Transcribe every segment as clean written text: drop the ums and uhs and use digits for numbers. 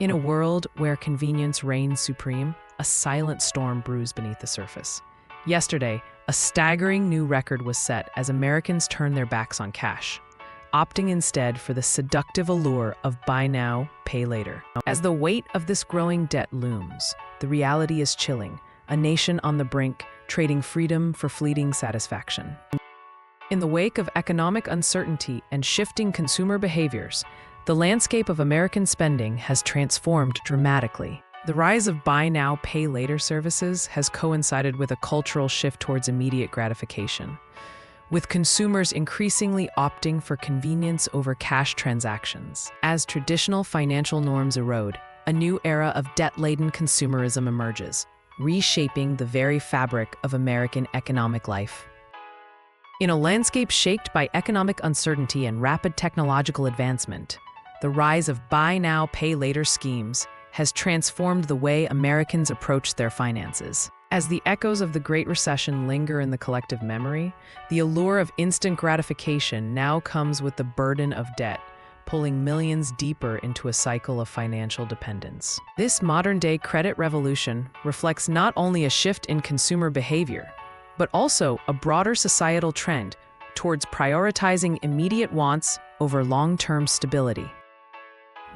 In a world where convenience reigns supreme, a silent storm brews beneath the surface. Yesterday, a staggering new record was set as Americans turned their backs on cash, opting instead for the seductive allure of buy now, pay later. As the weight of this growing debt looms, the reality is chilling, a nation on the brink, trading freedom for fleeting satisfaction. In the wake of economic uncertainty and shifting consumer behaviors, the landscape of American spending has transformed dramatically. The rise of buy now, pay later services has coincided with a cultural shift towards immediate gratification, with consumers increasingly opting for convenience over cash transactions. As traditional financial norms erode, a new era of debt-laden consumerism emerges, reshaping the very fabric of American economic life. In a landscape shaped by economic uncertainty and rapid technological advancement, the rise of buy now, pay later schemes has transformed the way Americans approach their finances. As the echoes of the Great Recession linger in the collective memory, the allure of instant gratification now comes with the burden of debt, pulling millions deeper into a cycle of financial dependence. This modern-day credit revolution reflects not only a shift in consumer behavior, but also a broader societal trend towards prioritizing immediate wants over long-term stability.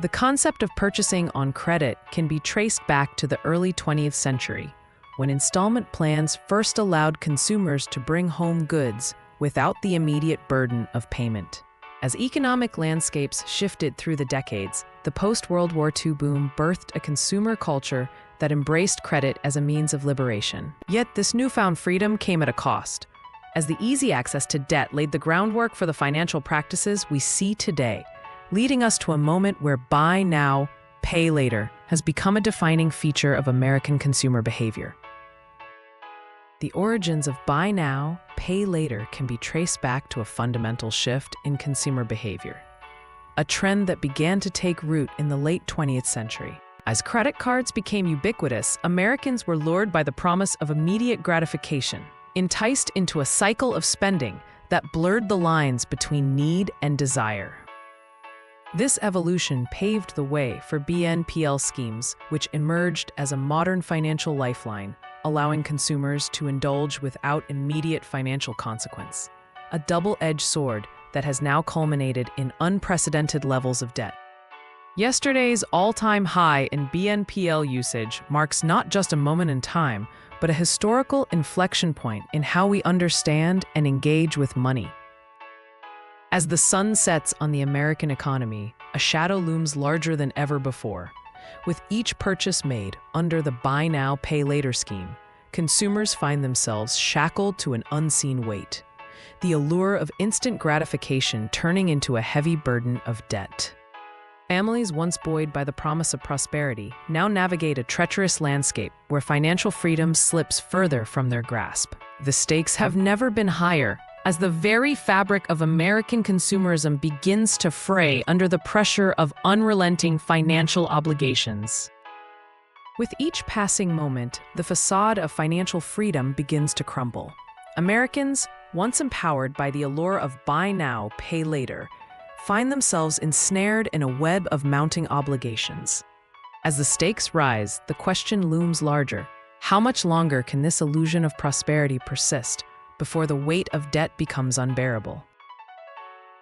The concept of purchasing on credit can be traced back to the early 20th century, when installment plans first allowed consumers to bring home goods without the immediate burden of payment. As economic landscapes shifted through the decades, the post-World War II boom birthed a consumer culture that embraced credit as a means of liberation. Yet this newfound freedom came at a cost, as the easy access to debt laid the groundwork for the financial practices we see today, leading us to a moment where buy now, pay later has become a defining feature of American consumer behavior. The origins of buy now, pay later can be traced back to a fundamental shift in consumer behavior, a trend that began to take root in the late 20th century. As credit cards became ubiquitous, Americans were lured by the promise of immediate gratification, enticed into a cycle of spending that blurred the lines between need and desire. This evolution paved the way for Bnpl schemes, which emerged as a modern financial lifeline, allowing consumers to indulge without immediate financial consequence, a double-edged sword that has now culminated in unprecedented levels of debt. Yesterday's all-time high in Bnpl usage marks not just a moment in time, but a historical inflection point in how we understand and engage with money. As the sun sets on the American economy, a shadow looms larger than ever before. With each purchase made under the buy now, pay later scheme, consumers find themselves shackled to an unseen weight, the allure of instant gratification turning into a heavy burden of debt. Families once buoyed by the promise of prosperity now navigate a treacherous landscape where financial freedom slips further from their grasp. The stakes have never been higher, as the very fabric of American consumerism begins to fray under the pressure of unrelenting financial obligations. With each passing moment, the facade of financial freedom begins to crumble. Americans, once empowered by the allure of buy now, pay later, find themselves ensnared in a web of mounting obligations. As the stakes rise, the question looms larger: how much longer can this illusion of prosperity persist before the weight of debt becomes unbearable?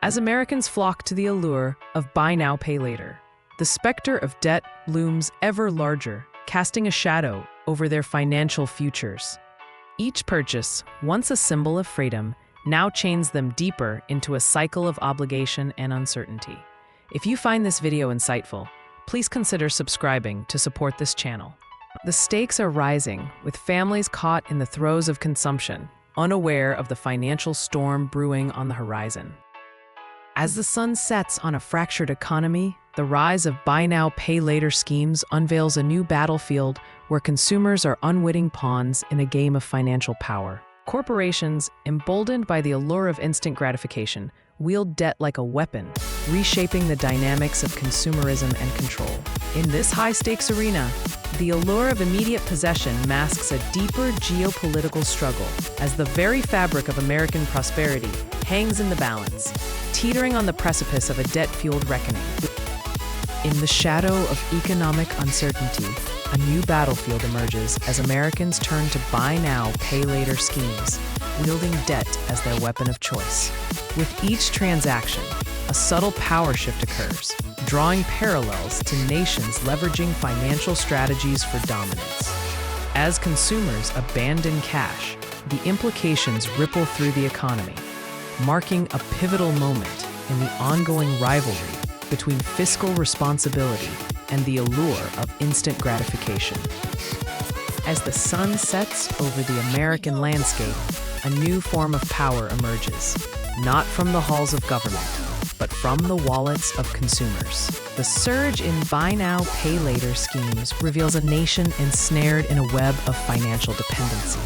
As Americans flock to the allure of buy now, pay later, the specter of debt looms ever larger, casting a shadow over their financial futures. Each purchase, once a symbol of freedom, now chains them deeper into a cycle of obligation and uncertainty. If you find this video insightful, please consider subscribing to support this channel. The stakes are rising, with families caught in the throes of consumption, unaware of the financial storm brewing on the horizon. As the sun sets on a fractured economy, the rise of buy now, pay later schemes unveils a new battlefield where consumers are unwitting pawns in a game of financial power. Corporations, emboldened by the allure of instant gratification, wield debt like a weapon, reshaping the dynamics of consumerism and control. In this high-stakes arena, the allure of immediate possession masks a deeper geopolitical struggle, as the very fabric of American prosperity hangs in the balance, teetering on the precipice of a debt-fueled reckoning. In the shadow of economic uncertainty, a new battlefield emerges as Americans turn to buy now, pay later schemes, wielding debt as their weapon of choice. With each transaction, a subtle power shift occurs, drawing parallels to nations leveraging financial strategies for dominance. As consumers abandon cash, the implications ripple through the economy, marking a pivotal moment in the ongoing rivalry between fiscal responsibility and the allure of instant gratification. As the sun sets over the American landscape, a new form of power emerges, not from the halls of government, but from the wallets of consumers. The surge in buy now, pay later schemes reveals a nation ensnared in a web of financial dependency,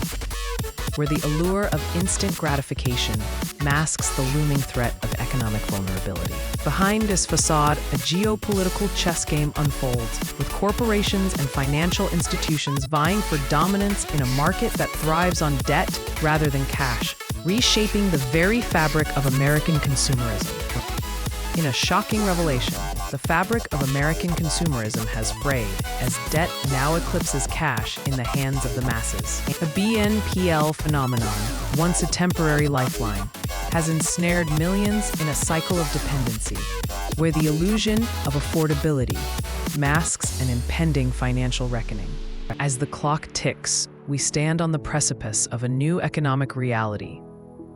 where the allure of instant gratification masks the looming threat of economic vulnerability. Behind this facade, a geopolitical chess game unfolds, with corporations and financial institutions vying for dominance in a market that thrives on debt rather than cash, reshaping the very fabric of American consumerism. In a shocking revelation, the fabric of American consumerism has frayed as debt now eclipses cash in the hands of the masses. The Bnpl phenomenon, once a temporary lifeline, has ensnared millions in a cycle of dependency, where the illusion of affordability masks an impending financial reckoning. As the clock ticks, we stand on the precipice of a new economic reality,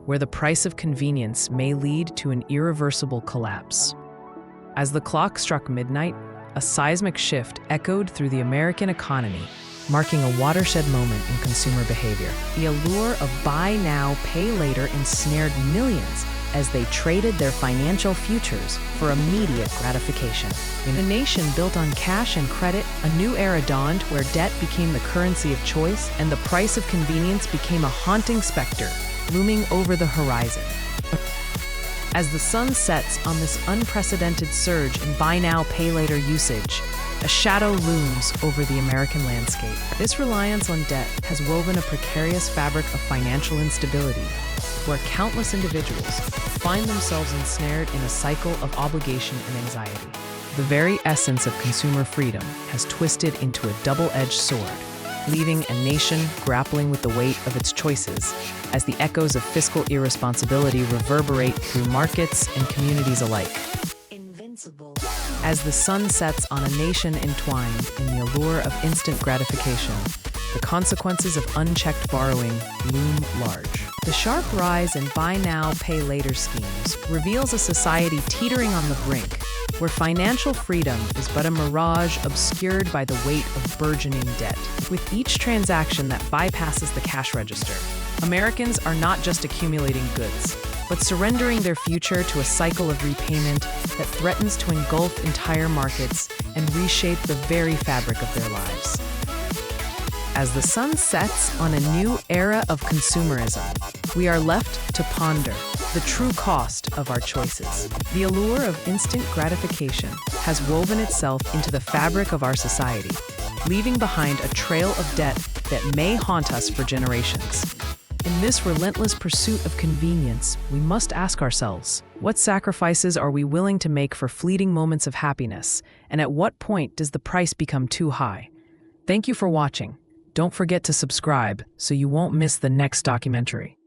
where the price of convenience may lead to an irreversible collapse. As the clock struck midnight, a seismic shift echoed through the American economy, marking a watershed moment in consumer behavior. The allure of buy now, pay later ensnared millions as they traded their financial futures for immediate gratification. In a nation built on cash and credit, a new era dawned where debt became the currency of choice and the price of convenience became a haunting specter, looming over the horizon. As the sun sets on this unprecedented surge in buy now, pay later usage, a shadow looms over the American landscape. This reliance on debt has woven a precarious fabric of financial instability, where countless individuals find themselves ensnared in a cycle of obligation and anxiety. The very essence of consumer freedom has twisted into a double-edged sword, leaving a nation grappling with the weight of its choices as the echoes of fiscal irresponsibility reverberate through markets and communities alike. Invincible. As the sun sets on a nation entwined in the allure of instant gratification, the consequences of unchecked borrowing loom large. The sharp rise in buy now, pay later schemes reveals a society teetering on the brink, where financial freedom is but a mirage obscured by the weight of burgeoning debt. With each transaction that bypasses the cash register, Americans are not just accumulating goods, but surrendering their future to a cycle of repayment that threatens to engulf entire markets and reshape the very fabric of their lives. As the sun sets on a new era of consumerism, we are left to ponder the true cost of our choices. The allure of instant gratification has woven itself into the fabric of our society, leaving behind a trail of debt that may haunt us for generations. In this relentless pursuit of convenience, we must ask ourselves, what sacrifices are we willing to make for fleeting moments of happiness, and at what point does the price become too high? Thank you for watching. Don't forget to subscribe so you won't miss the next documentary.